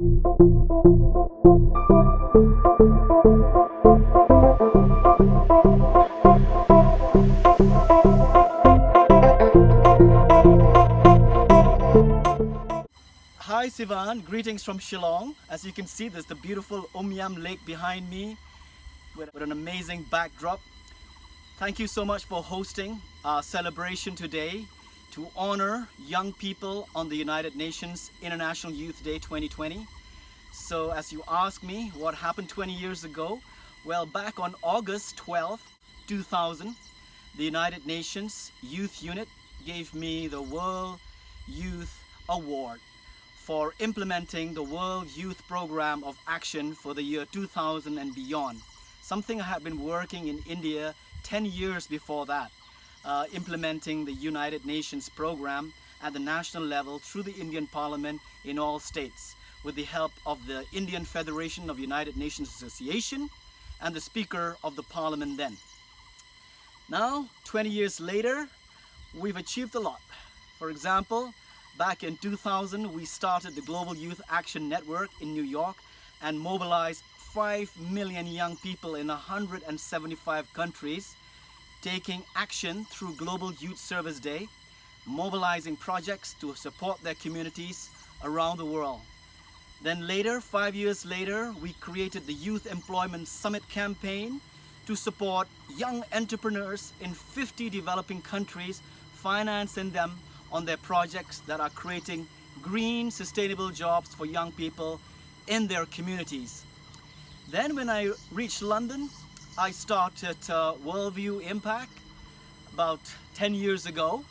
Hi Sivan, greetings from Shillong. As you can see, there's the beautiful Omyam Lake behind me with an amazing backdrop. Thank you so much for hosting our celebration today to honor young people on the United Nations International Youth Day 2020. So as you ask me what happened 20 years ago, well, back on August 12th, 2000, the United Nations Youth Unit gave me the World Youth Award for implementing the World Youth Program of Action for the year 2000 and beyond. Something I had been working in India 10 years before that, implementing the United Nations program at the national level through the Indian Parliament in all states, with the help of the Indian Federation of United Nations Association and the Speaker of the Parliament then. Now, 20 years later, we've achieved a lot. For example, back in 2000, we started the Global Youth Action Network in New York and mobilized 5 million young people in 175 countries, taking action through Global Youth Service Day, mobilizing projects to support their communities around the world. Then later, 5 years later, we created the Youth Employment Summit campaign to support young entrepreneurs in 50 developing countries, financing them on their projects that are creating green, sustainable jobs for young people in their communities. Then when I reached London, I started Worldview Impact about 10 years ago,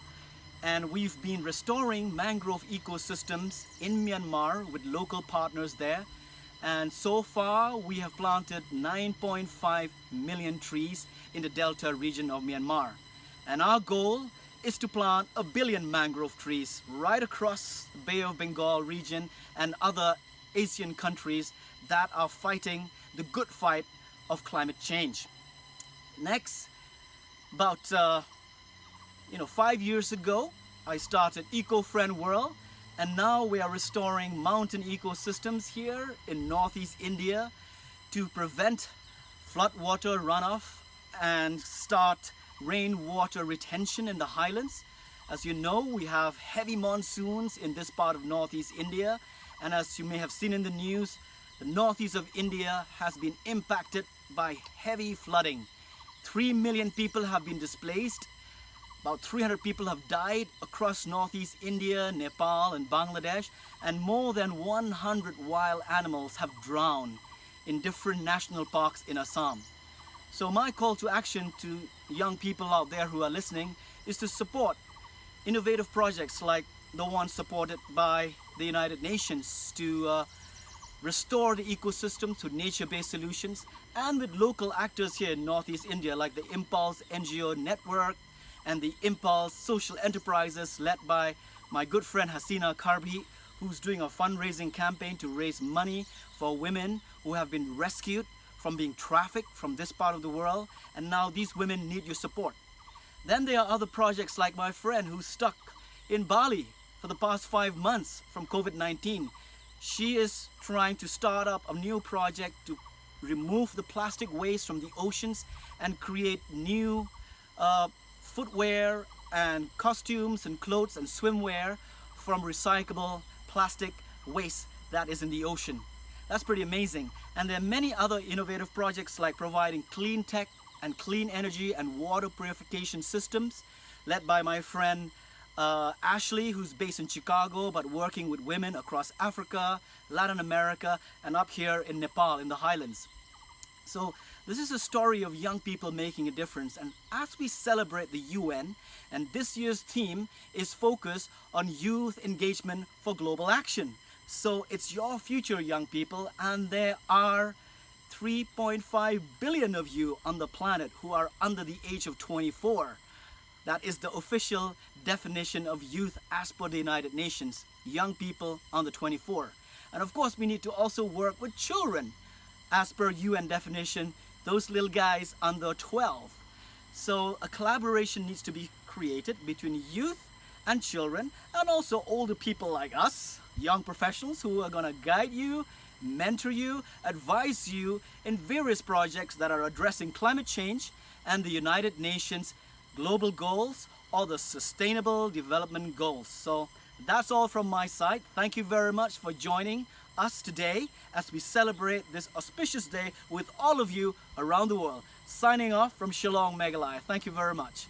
and we've been restoring mangrove ecosystems in Myanmar with local partners there. And so far, we have planted 9.5 million trees in the Delta region of Myanmar. And our goal is to plant 1 billion mangrove trees right across the Bay of Bengal region and other Asian countries that are fighting the good fight of climate change. Next, about 5 years ago, I started Eco-Friend World, and now we are restoring mountain ecosystems here in Northeast India to prevent floodwater runoff and start rainwater retention in the highlands. As you know, we have heavy monsoons in this part of Northeast India, and as you may have seen in the news, the northeast of India has been impacted by heavy flooding. 3 million people have been displaced. About 300 people have died across Northeast India, Nepal and Bangladesh, and more than 100 wild animals have drowned in different national parks in Assam. So my call to action to young people out there who are listening is to support innovative projects like the one supported by the United Nations to restore the ecosystem through nature-based solutions, and with local actors here in Northeast India like the Impulse NGO Network and the Impulse Social Enterprises led by my good friend Hasina Karbi, who's doing a fundraising campaign to raise money for women who have been rescued from being trafficked from this part of the world, and now these women need your support. Then there are other projects like my friend who's stuck in Bali for the past 5 months from COVID-19. She is trying to start up a new project to remove the plastic waste from the oceans and create new footwear and costumes and clothes and swimwear from recyclable plastic waste that is in the ocean. That's pretty amazing. And there are many other innovative projects like providing clean tech and clean energy and water purification systems led by my friend Ashley, who's based in Chicago but working with women across Africa, Latin America, and up here in Nepal in the highlands. So this is a story of young people making a difference, and as we celebrate the UN, and this year's theme is focused on youth engagement for global action. So it's your future, young people, and there are 3.5 billion of you on the planet who are under the age of 24. That is the official definition of youth as per the United Nations, young people under 24. And of course, we need to also work with children as per UN definition, those little guys under 12. So a collaboration needs to be created between youth and children, and also older people like us, young professionals who are going to guide you, mentor you, advise you in various projects that are addressing climate change and the United Nations global goals or the Sustainable Development Goals. So that's all from my side. Thank you very much for joining us today as we celebrate this auspicious day with all of you around the world. Signing off from Shillong Meghalaya. Thank you very much.